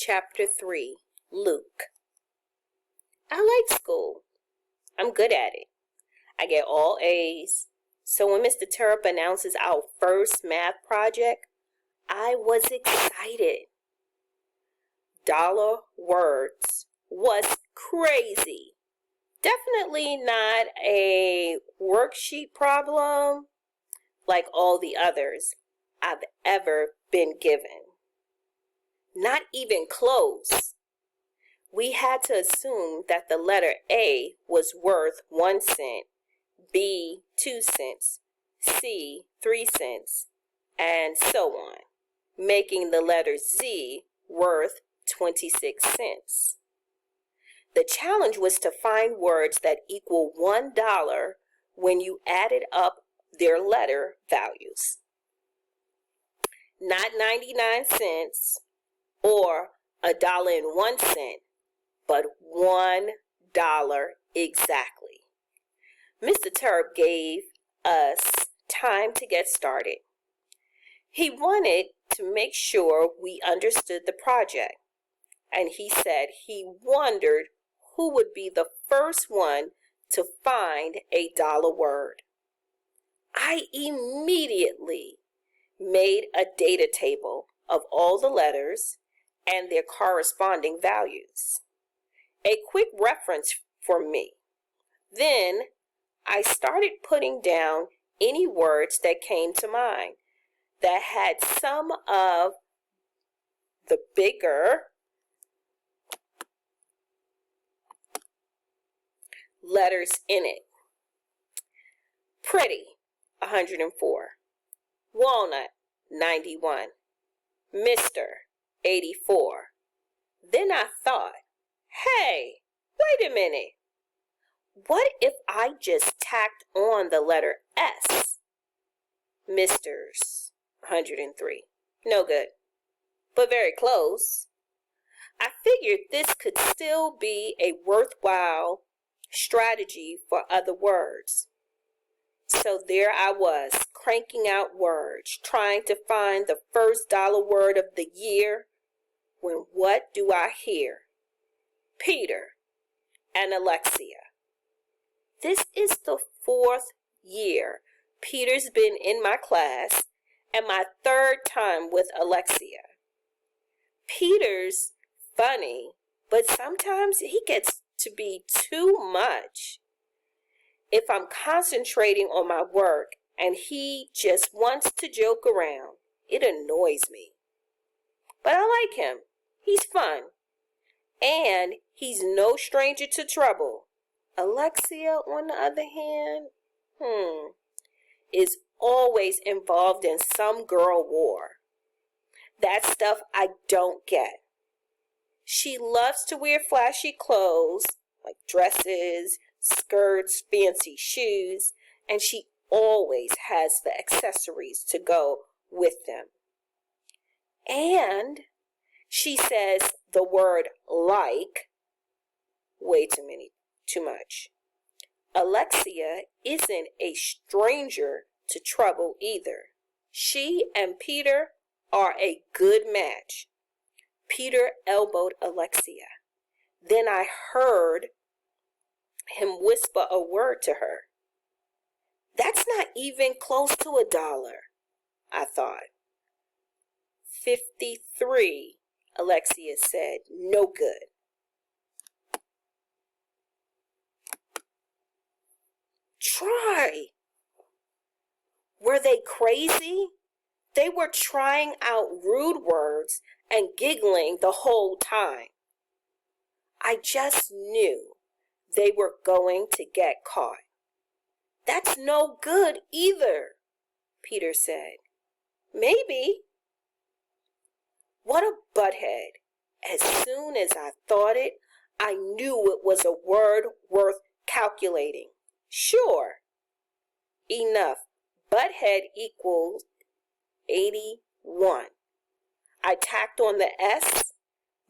Chapter 3, Luke. I like school. I'm good at it. I get all A's. So when Mr. Terupt announces our first math project, I was excited. Dollar words was crazy. Definitely not a worksheet problem like all the others I've ever been given. Not even close. We had to assume that the letter A was worth 1 cent, B 2 cents, C 3 cents, and so on, making the letter Z worth 26 cents. The challenge was to find words that equal $1 when you added up their letter values. Not 99 cents or $1.01, but $1 exactly. Mr. Terupt gave us time to get started. He wanted to make sure we understood the project, and he said he wondered who would be the first one to find a dollar word. I immediately made a data table of all the letters and their corresponding values. A quick reference for me. Then I started putting down any words that came to mind that had some of the bigger letters in it. Pretty, 104. Walnut, 91. Mr., 84. Then I thought, hey, wait a minute. What if I just tacked on the letter S? Misters, 103. No good, but very close. I figured this could still be a worthwhile strategy for other words. So there I was, cranking out words, trying to find the first dollar word of the year, when what do I hear? Peter and Alexia. This is the 4th year Peter's been in my class and my 3rd time with Alexia. Peter's funny, but sometimes he gets to be too much. If I'm concentrating on my work and he just wants to joke around, it annoys me. But I like him. He's fun. And he's no stranger to trouble. Alexia, on the other hand, is always involved in some girl war. That stuff I don't get. She loves to wear flashy clothes, like dresses, skirts, fancy shoes, and she always has the accessories to go with them. And she says the word like way too much. Alexia isn't a stranger to trouble either. She and Peter are a good match. Peter elbowed Alexia. Then I heard him whisper a word to her. That's not even close to $1, I thought. 53, Alexia said. No good. Try. Were they crazy? They were trying out rude words and giggling the whole time. I just knew they were going to get caught. That's no good either, Peter said. Maybe. What a butthead. As soon as I thought it, I knew it was a word worth calculating. Sure. Enough. Butthead equals 81. I tacked on the S.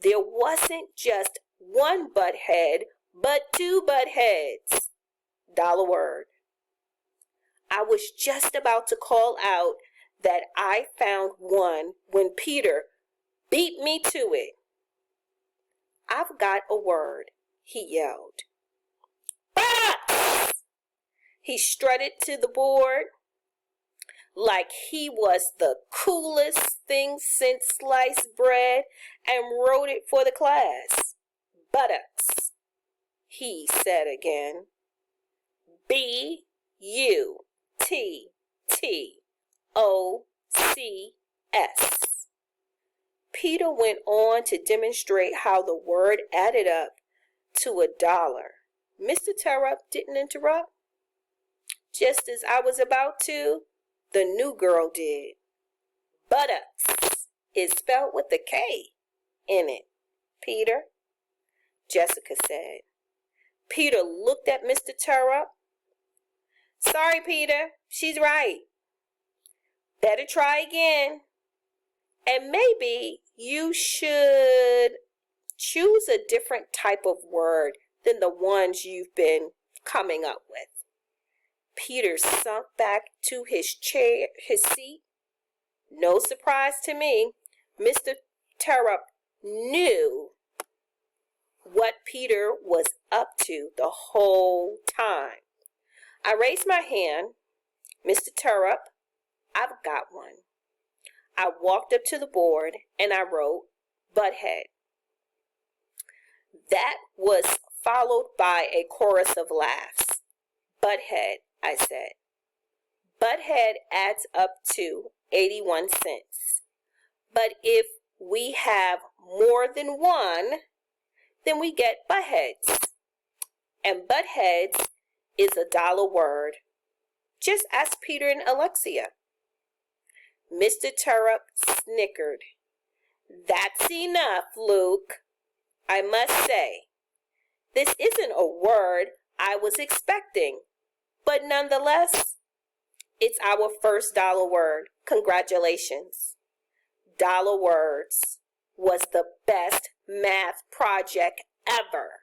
There wasn't just one butthead, but 2 buttheads. Dollar word. I was just about to call out that I found one when Peter beat me to it. I've got a word, he yelled. Box! He strutted to the board like he was the coolest thing since sliced bread and wrote it for the class. Buttocks, he said again. Buttocks. Peter went on to demonstrate how the word added up to $1. Mr. Terupt didn't interrupt. Just as I was about to, the new girl did. Buttocks is spelled with a K in it, Peter, Jessica said. Peter looked at Mr. Terupt. Sorry, Peter, she's right. Better try again. And maybe you should choose a different type of word than the ones you've been coming up with. Peter sunk back to his seat. No surprise to me, Mr. Terupt knew what Peter was up to the whole time. I raised my hand. Mr. Terupt, I've got one. I walked up to the board and I wrote butthead. That was followed by a chorus of laughs. Butthead, I said. Butthead adds up to 81 cents. But if we have more than one, then we get buttheads. And buttheads is $1 word. Just ask Peter and Alexia. Mr. Terupt snickered. That's enough, Luke. I must say, this isn't a word I was expecting, but nonetheless, it's our first $1 word. Congratulations. $1 words was the best math project ever.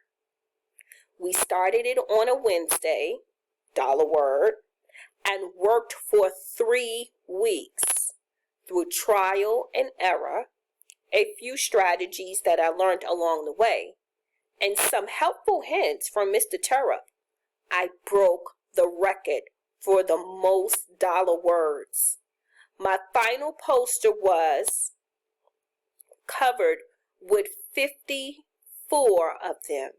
We started it on a Wednesday, $1 word, and worked for 3 weeks through trial and error, a few strategies that I learned along the way, and some helpful hints from Mr. Terupt. I broke the record for the most $1 words. My final poster was covered with 54 of them.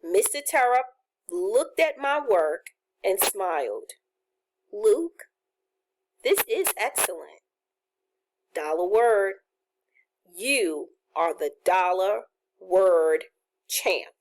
Mr. Terupt looked at my work and smiled. Luke, this is excellent. $1 word. You are the $1 word champ.